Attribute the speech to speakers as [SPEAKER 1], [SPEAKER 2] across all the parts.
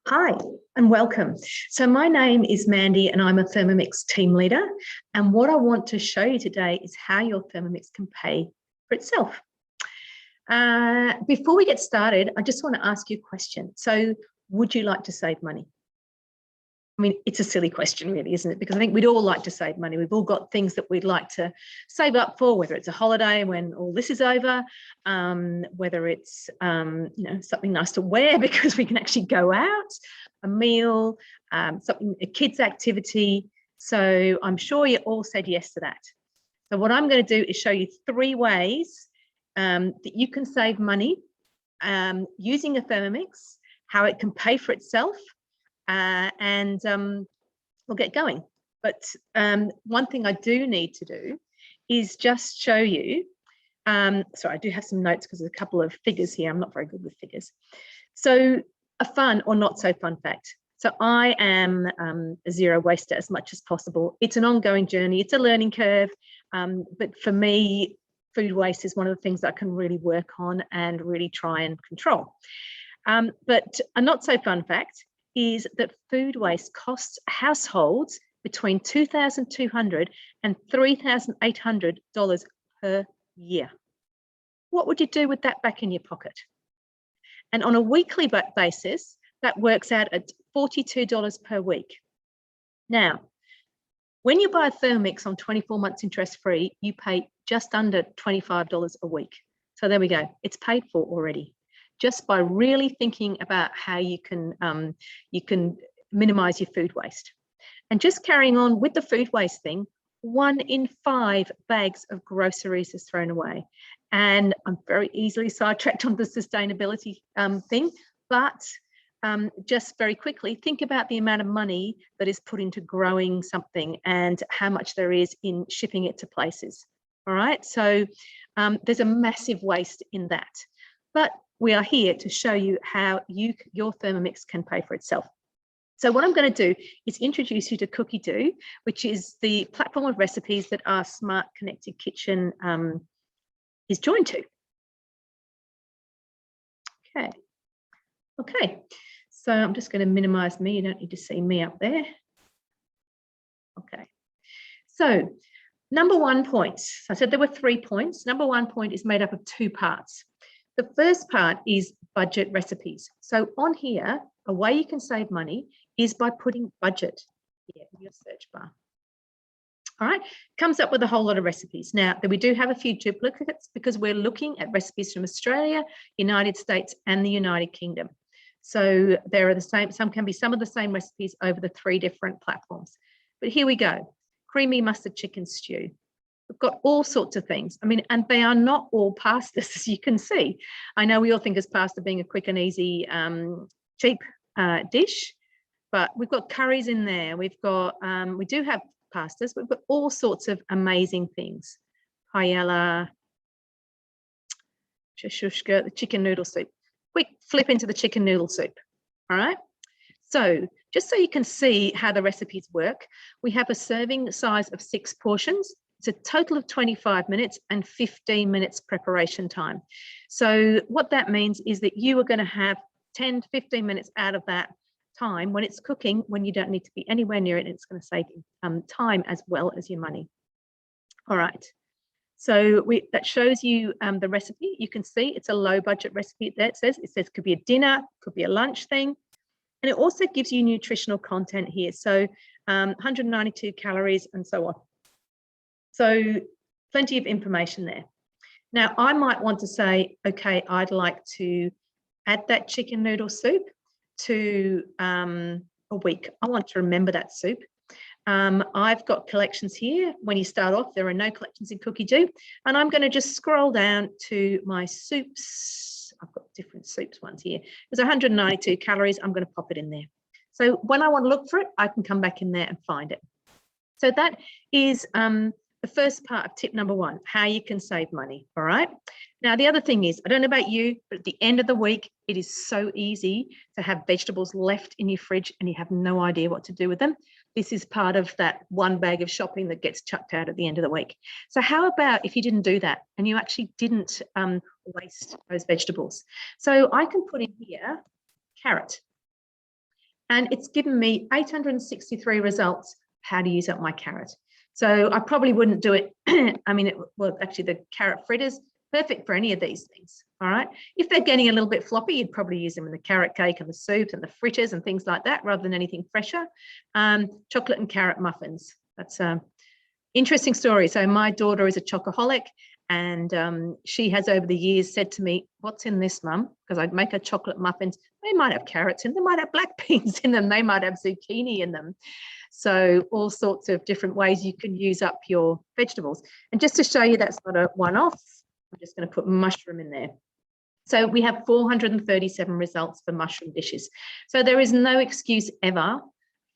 [SPEAKER 1] Hi and welcome. So my name is Mandy and I'm a Thermomix team leader. And what I want to show you today is how your Thermomix can pay for itself. Before we get started, I just want to ask you a question. So would you like to save money? I mean, it's a silly question really, isn't it? Because I think we'd all like to save money. We've all got things that we'd like to save up for, whether it's a holiday when all this is over, whether it's something nice to wear because we can actually go out, a meal, a kid's activity. So I'm sure you all said yes to that. So what I'm going to do is show you 3 ways that you can save money using a Thermomix, how it can pay for itself, and we'll get going. But one thing I do need to do is just show you, sorry, I do have some notes because there's a couple of figures here. I'm not very good with figures. So a fun or not so fun fact. So I am a zero waster as much as possible. It's an ongoing journey. It's a learning curve. But for me, food waste is one of the things that I can really work on and really try and control. But a not so fun fact is that food waste costs households between $2,200 and $3,800 per year. What would you do with that back in your pocket? And on a weekly basis, that works out at $42 per week. Now, when you buy a Thermomix on 24 months interest-free, you pay just under $25 a week. So there we go. It's paid for already, just by really thinking about how you can minimize your food waste. And just carrying on with the food waste thing, 1 in 5 bags of groceries is thrown away. And I'm very easily sidetracked on the sustainability thing, but just very quickly, think about the amount of money that is put into growing something and how much there is in shipping it to places. All right, so there's a massive waste in that. But we are here to show you how your Thermomix can pay for itself. So what I'm going to do is introduce you to Cookie Do, which is the platform of recipes that our Smart Connected Kitchen is joined to. Okay, so I'm just going to minimize me. You don't need to see me up there. Okay, so number 1 point. I said there were 3 points. Number 1 point is made up of 2 parts. The first part is budget recipes. So on here, a way you can save money is by putting budget here in your search bar. All right, comes up with a whole lot of recipes. Now, we do have a few duplicates because we're looking at recipes from Australia, United States, and the United Kingdom. So there are the same, some can be some of the same recipes over the 3 different platforms. But here we go, creamy mustard chicken stew. We've got all sorts of things. I mean, and they are not all pastas, as you can see. I know we all think of pasta being a quick and easy, cheap dish, but we've got curries in there. We've got, we do have pastas, but we've got all sorts of amazing things. Paella, shashushka, the chicken noodle soup. Quick flip into the chicken noodle soup. All right. So just so you can see how the recipes work, we have a serving size of 6 portions. It's a total of 25 minutes and 15 minutes preparation time. So what that means is that you are going to have 10 to 15 minutes out of that time when it's cooking, when you don't need to be anywhere near it, and it's going to save you time as well as your money. All right. So that shows you the recipe. You can see it's a low budget recipe there. It says could be a dinner, could be a lunch thing. And it also gives you nutritional content here. So 192 calories and so on. So plenty of information there. Now, I might want to say, okay, I'd like to add that chicken noodle soup to a week. I want to remember that soup. I've got collections here. When you start off, there are no collections in Cookie Do. And I'm going to just scroll down to my soups. I've got different soups ones here. There's 192 calories. I'm going to pop it in there. So when I want to look for it, I can come back in there and find it. So that is the first part of tip number 1, how you can save money. All right. Now, the other thing is, I don't know about you, but at the end of the week, it is so easy to have vegetables left in your fridge and you have no idea what to do with them. This is part of that 1 bag of shopping that gets chucked out at the end of the week. So how about if you didn't do that and you actually didn't waste those vegetables? So I can put in here carrot. and it's given me 863 results how to use up my carrot. So I probably wouldn't do it. I mean, well, actually the carrot fritters, perfect for any of these things. All right. If they're getting a little bit floppy, you'd probably use them in the carrot cake and the soup and the fritters and things like that, rather than anything fresher. Chocolate and carrot muffins. That's an interesting story. So my daughter is a chocoholic, and she has over the years said to me, "What's in this, Mum?" Because I'd make her chocolate muffins. They might have carrots in them, they might have black beans in them, they might have zucchini in them. So all sorts of different ways you can use up your vegetables. And just to show you that's not a one-off, I'm just going to put mushroom in there. So we have 437 results for mushroom dishes. So there is no excuse ever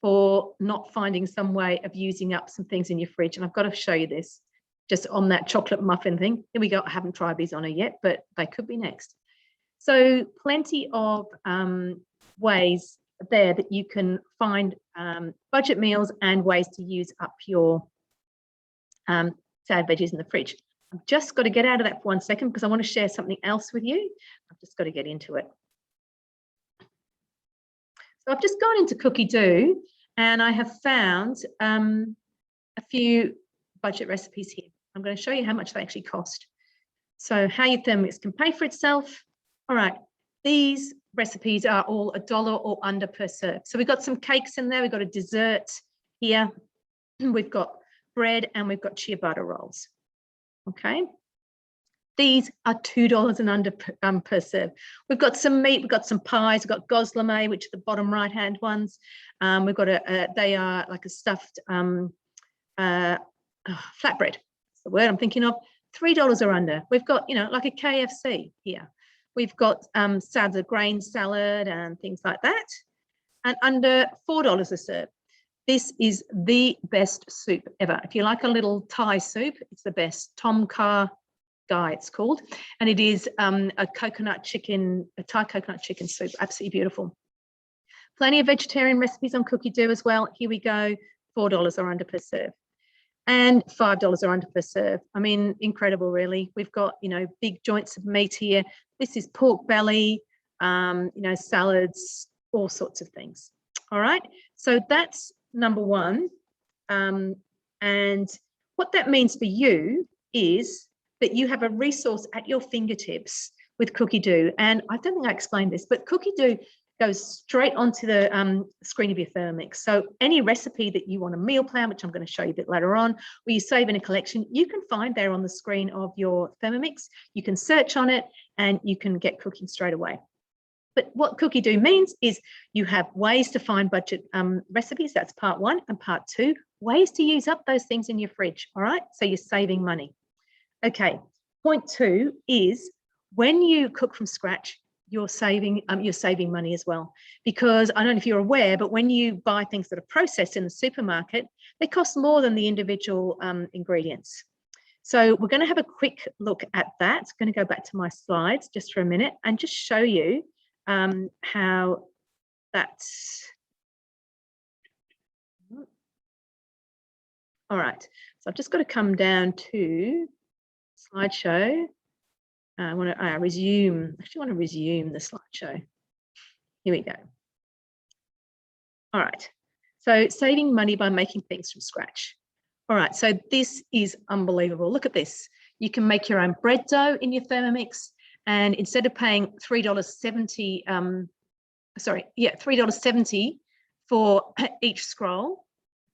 [SPEAKER 1] for not finding some way of using up some things in your fridge. And I've got to show you this just on that chocolate muffin thing. Here we go. I haven't tried these on her yet, but they could be next. So plenty of ways there that you can find budget meals and ways to use up your sad veggies in the fridge. I've just got to get out of that for 1 second because I want to share something else with you. I've just got to get into it. So I've just gone into Cookie Do and I have found a few budget recipes here. I'm going to show you how much they actually cost. So how your Thermomix can pay for itself. All right, these recipes are all $1 or under per serve. So we've got some cakes in there. We've got a dessert here. We've got bread and we've got ciabatta rolls. Okay. These are $2 and under per serve. We've got some meat. We've got some pies. We've got gozleme, which are the bottom right-hand ones. We've got they are like a stuffed flatbread. That's the word I'm thinking of. $3 or under. We've got, you know, like a KFC here. We've got salad, grain salad and things like that. And under $4 a serve. This is the best soup ever. If you like a little Thai soup, it's the best. Tom Kha Gai, it's called. And it is a Thai coconut chicken soup. Absolutely beautiful. Plenty of vegetarian recipes on Cookie Do as well. Here we go. $4 or under per serve. And $5 or under per serve. I mean, incredible, really. We've got, you know, big joints of meat here. This is pork belly, you know, salads, all sorts of things. All right. So that's number one. And what that means for you is that you have a resource at your fingertips with Cookie Do. And I don't think I explained this, but Cookie Do goes straight onto the screen of your Thermomix. So any recipe that you want to meal plan, which I'm going to show you a bit later on, where you save in a collection, you can find there on the screen of your Thermomix. You can search on it and you can get cooking straight away. But what Cookie Do means is you have ways to find budget recipes. That's part one. And part two, ways to use up those things in your fridge. All right. So you're saving money. Okay. Point two is when you cook from scratch, you're saving money as well. Because I don't know if you're aware, but when you buy things that are processed in the supermarket, they cost more than the individual ingredients. So we're going to have a quick look at that. I'm going to go back to my slides just for a minute and just show you how that's. All right, so I've just got to come down to slideshow. I want to resume. I actually want to resume the slideshow. Here we go. All right, so saving money by making things from scratch. All right, so this is unbelievable. Look at this. You can make your own bread dough in your Thermomix, and instead of paying $3.70, $3.70 for each scroll,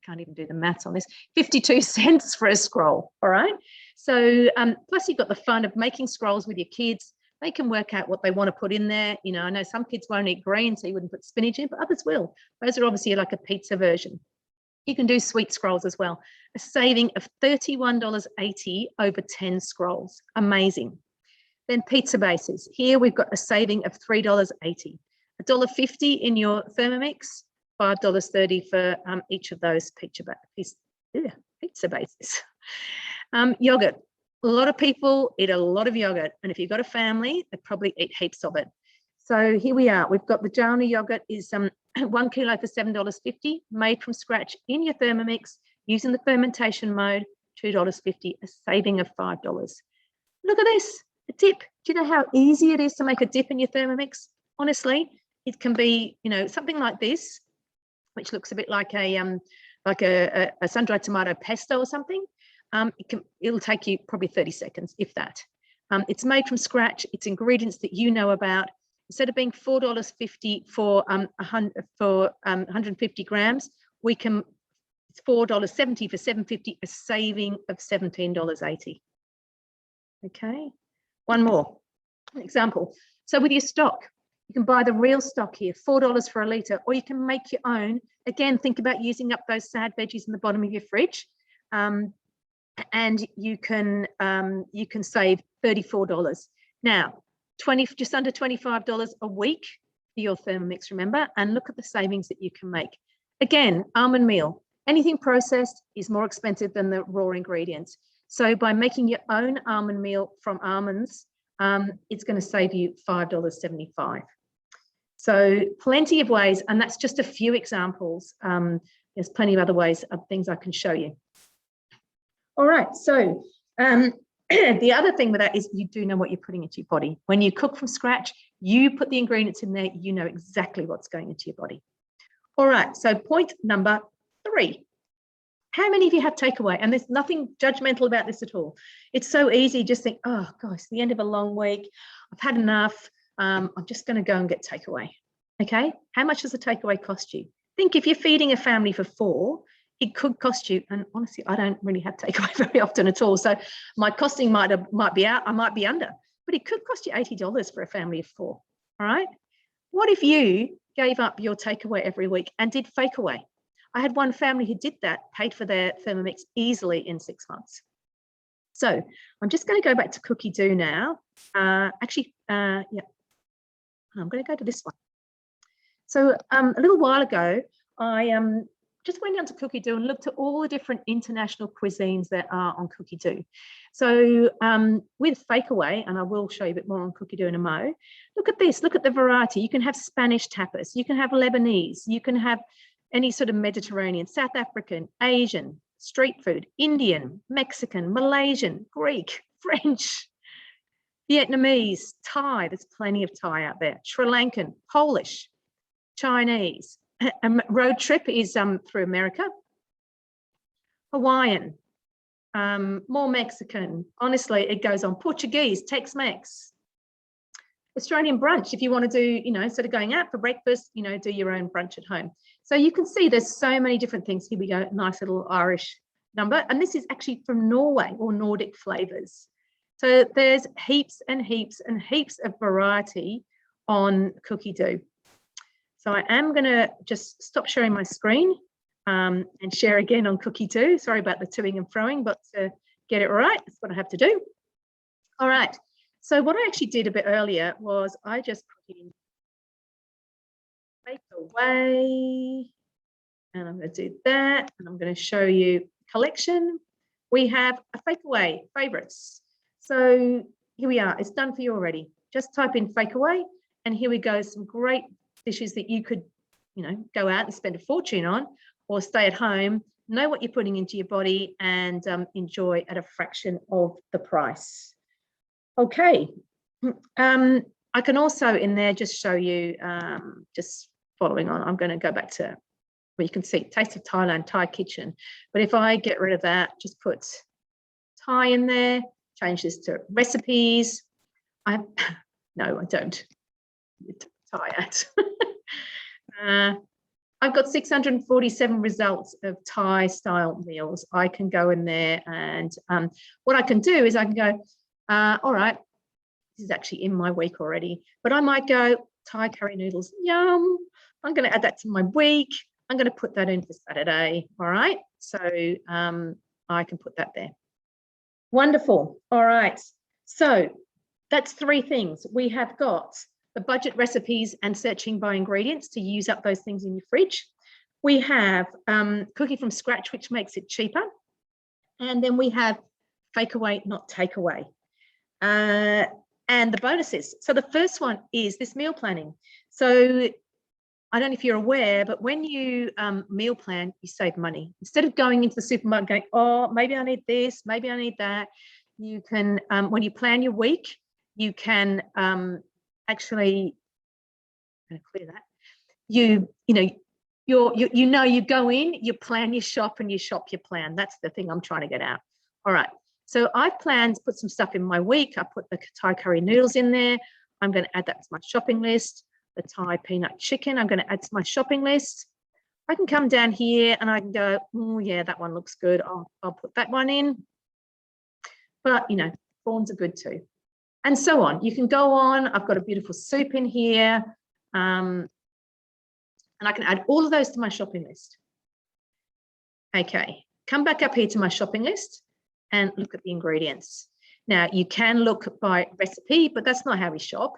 [SPEAKER 1] can't even do the maths on this, 52 cents for a scroll. All right. So plus you've got the fun of making scrolls with your kids. They can work out what they want to put in there. You know, I know some kids won't eat green, so you wouldn't put spinach in, but others will. Those are obviously like a pizza version. You can do sweet scrolls as well. A saving of $31.80 over 10 scrolls. Amazing. Then pizza bases. Here we've got a saving of $3.80. $1.50 in your Thermomix. $5.30 for each of those pizza bases. Yogurt. A lot of people eat a lot of yogurt, and if you've got a family, they probably eat heaps of it. So here we are. We've got the Jalna yogurt is 1 kilo for $7.50, made from scratch in your Thermomix using the fermentation mode. $2.50, a saving of $5. Look at this, a dip. Do you know how easy it is to make a dip in your Thermomix? Honestly, it can be, you know, something like this. which looks a bit like a sun-dried tomato pesto or something. It'll take you probably 30 seconds, if that. It's made from scratch. It's ingredients that you know about. Instead of being $4.50 for 150 grams, it's $4.70 for 750, a saving of $17.80. Okay, one more example. So with your stock, you can buy the real stock here, $4 for a litre, or you can make your own. Again, think about using up those sad veggies in the bottom of your fridge. And you can save $34. Now, just under $25 a week for your Thermomix, remember, and look at the savings that you can make. Again, almond meal, anything processed is more expensive than the raw ingredients. So by making your own almond meal from almonds, it's going to save you $5.75. So plenty of ways, and that's just a few examples. There's plenty of other ways of things I can show you. All right, so the other thing with that is you do know what you're putting into your body. When you cook from scratch, you put the ingredients in there, you know exactly what's going into your body. All right, so point number 3. How many of you have takeaway? And there's nothing judgmental about this at all. It's so easy, just think, oh gosh, the end of a long week, I've had enough, I'm just gonna go and get takeaway, okay? How much does a takeaway cost you? Think if you're feeding a family for 4, it could cost you, and honestly, I don't really have takeaway very often at all. So my costing might be out, I might be under, but it could cost you $80 for a family of 4, all right? What if you gave up your takeaway every week and did fake away? I had one family who did that, paid for their Thermomix easily in 6 months. So I'm just going to go back to Cookie Do now. Yeah, I'm going to go to this one. So a little while ago, I just went down to Cookie Do and looked at all the different international cuisines that are on Cookie Do. So with Fake Away, and I will show you a bit more on Cookie Do in a mo, look at this, look at the variety. You can have Spanish tapas, you can have Lebanese, you can have any sort of Mediterranean, South African, Asian, street food, Indian, Mexican, Malaysian, Greek, French, Vietnamese, Thai, there's plenty of Thai out there, Sri Lankan, Polish, Chinese. A road trip is through America, Hawaiian, more Mexican. Honestly, it goes on. Portuguese, Tex-Mex, Australian brunch. If you want to do, instead of going out for breakfast, do your own brunch at home. So you can see there's so many different things. Here we go, nice little Irish number. And this is actually from Norway, or Nordic flavors. So there's heaps and heaps and heaps of variety on Cookie Do. So I am going to just stop sharing my screen and share again on Cookie Do. Sorry about the toing and froing, but to get it right, that's what I have to do. All right. So what I actually did a bit earlier was I just put in Fake Away, and I'm going to do that, and I'm going to show you collection. We have a Fake Away favorites. So here we are. It's done for you already. Just type in Fake Away, and here we go. Some great dishes that you could, go out and spend a fortune on, or stay at home, know what you're putting into your body, and enjoy at a fraction of the price. Okay. I can also in there just show you, just following on, I'm going to go back to where you can see Taste of Thailand, Thai Kitchen. But if I get rid of that, just put Thai in there, change this to recipes. No, I don't. Thai ad. I've got 647 results of Thai style meals. I can go in there, and what I can do is I can go, all right, this is actually in my week already, but I might go Thai curry noodles, yum. I'm going to add that to my week. I'm going to put that in for Saturday. All right. So I can put that there. Wonderful. All right. So that's 3 things. We have got the budget recipes and searching by ingredients to use up those things in your fridge. We have cooking from scratch, which makes it cheaper. And then we have Fake Away, not take away. And the bonuses. So the first one is this meal planning. So I don't know if you're aware, but when you meal plan, you save money. Instead of going into the supermarket going, oh, maybe I need this, maybe I need that, you can, when you plan your week, you can actually, I'm going to clear that, you you go in, you plan your shop, and you shop your plan. That's the thing I'm trying to get out. All right. So I've planned to put some stuff in my week. I put the Thai curry noodles in there. I'm going to add that to my shopping list. The Thai peanut chicken, I'm going to add to my shopping list. I can come down here and I can go, oh yeah, that one looks good. I'll put that one in. But, you know, prawns are good too. And so on. You can go on. I've got a beautiful soup in here. And I can add all of those to my shopping list. Okay, come back up here to my shopping list and look at the ingredients. Now, you can look by recipe, but that's not how we shop.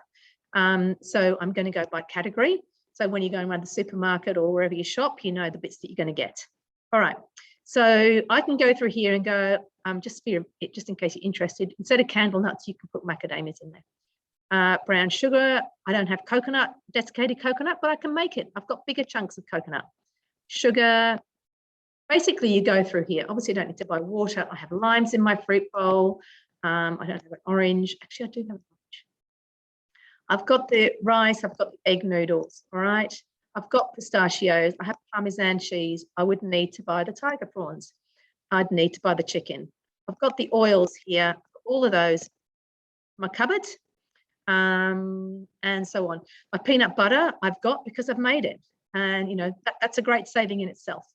[SPEAKER 1] So I'm going to go by category. So when you're going around the supermarket or wherever you shop, you know the bits that you're going to get. All right. So I can go through here and go, just in case you're interested, instead of candle nuts, you can put macadamias in there. Brown sugar, I don't have coconut, desiccated coconut, but I can make it. I've got bigger chunks of coconut. Sugar, basically you go through here. Obviously, I don't need to buy water. I have limes in my fruit bowl. I don't have an orange. Actually, I do have an orange. I've got the rice. I've got the egg noodles. All right. I've got pistachios. I have Parmesan cheese. I would need to buy the tiger prawns. I'd need to buy the chicken. I've got the oils here. All of those. My cupboard. And so on. My peanut butter I've got because I've made it. And, you know, that's a great saving in itself.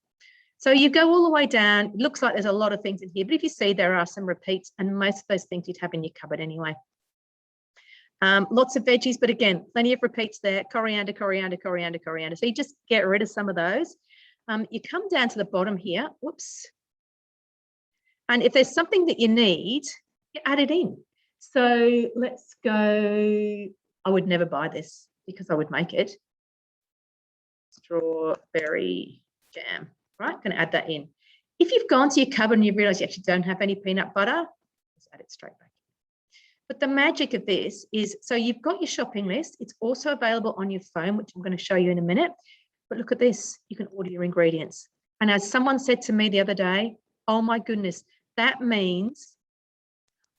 [SPEAKER 1] So you go all the way down. It looks like there's a lot of things in here. But if you see, there are some repeats. And most of those things you'd have in your cupboard anyway. Lots of veggies, but again, plenty of repeats there. Coriander, coriander, coriander, coriander. So you just get rid of some of those. You come down to the bottom here. Whoops. And if there's something that you need, you add it in. So let's go. I would never buy this because I would make it. Strawberry jam. Right, going to add that in. If you've gone to your cupboard and you realise you actually don't have any peanut butter, just add it straight back. But the magic of this is, so you've got your shopping list. It's also available on your phone, which I'm going to show you in a minute. But look at this. You can order your ingredients. And as someone said to me the other day, oh my goodness, that means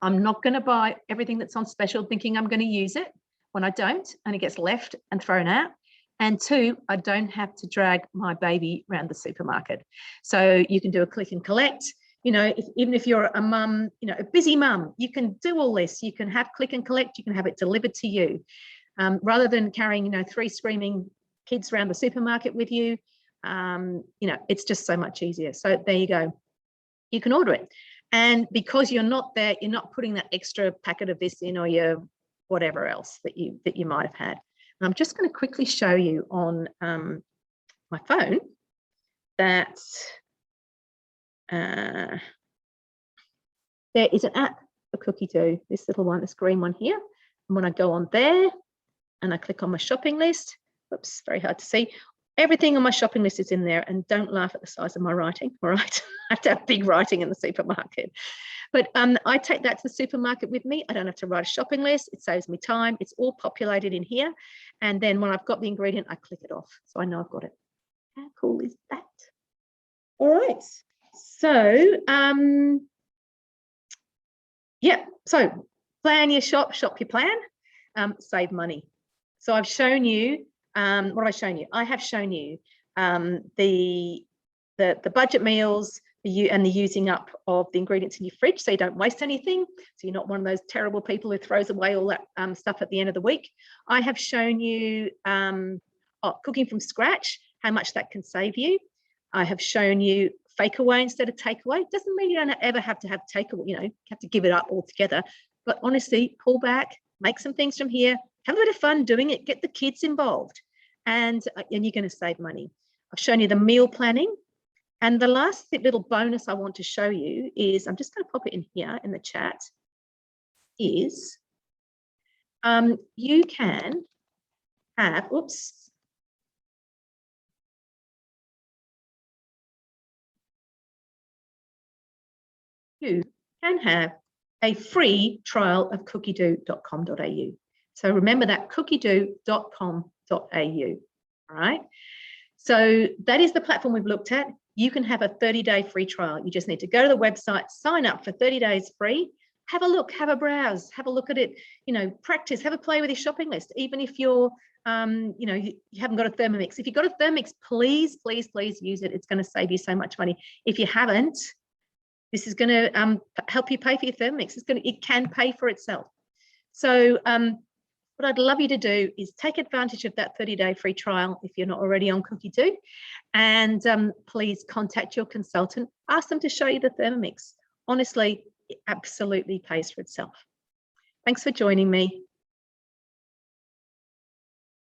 [SPEAKER 1] I'm not going to buy everything that's on special thinking I'm going to use it when I don't, and it gets left and thrown out. And two, I don't have to drag my baby around the supermarket. So you can do a click and collect. You know, even if you're a mum, you know, a busy mum, you can do all this. You can have click and collect. You can have it delivered to you, rather than carrying, you know, 3 screaming kids around the supermarket with you. You know, it's just so much easier. So there you go. You can order it, and because you're not there, you're not putting that extra packet of this in or your whatever else that you might have had. And I'm just going to quickly show you on my phone that. There is an app for Cookie Dough, this little one, this green one here. And when I go on there and I click on my shopping list, whoops, very hard to see, everything on my shopping list is in there. And don't laugh at the size of my writing, all right? I have to have big writing in the supermarket. But I take that to the supermarket with me. I don't have to write a shopping list. It saves me time. It's all populated in here. And then when I've got the ingredient, I click it off. So I know I've got it. How cool is that? All right. So, yeah, so plan your shop your plan, save money. So I've shown you, what have I shown you? I have shown you the budget meals, and the using up of the ingredients in your fridge so you don't waste anything. So you're not one of those terrible people who throws away all that stuff at the end of the week. I have shown you cooking from scratch, how much that can save you. I have shown you fake away instead of takeaway. Doesn't mean you don't ever have to have takeaway, you know, you have to give it up altogether. But honestly, pull back, make some things from here, have a bit of fun doing it, get the kids involved, and you're going to save money. I've shown you the meal planning. And the last little bonus I want to show you is, I'm just going to pop it in here in the chat, is you can have, oops, you can have a free trial of cookiedough.com.au. So remember that, cookiedough.com.au. All right. So that is the platform we've looked at. You can have a 30-day free trial. You just need to go to the website, sign up for 30 days free, have a look, have a browse, have a look at it, you know, practice, have a play with your shopping list. Even if you're you know, you haven't got a Thermomix. If you've got a Thermomix, please, please, please use it. It's going to save you so much money. If you haven't, this is going to help you pay for your Thermomix. It can pay for itself. So what I'd love you to do is take advantage of that 30-day free trial if you're not already on Cookie Do, and please contact your consultant. Ask them to show you the Thermomix. Honestly, it absolutely pays for itself. Thanks for joining me.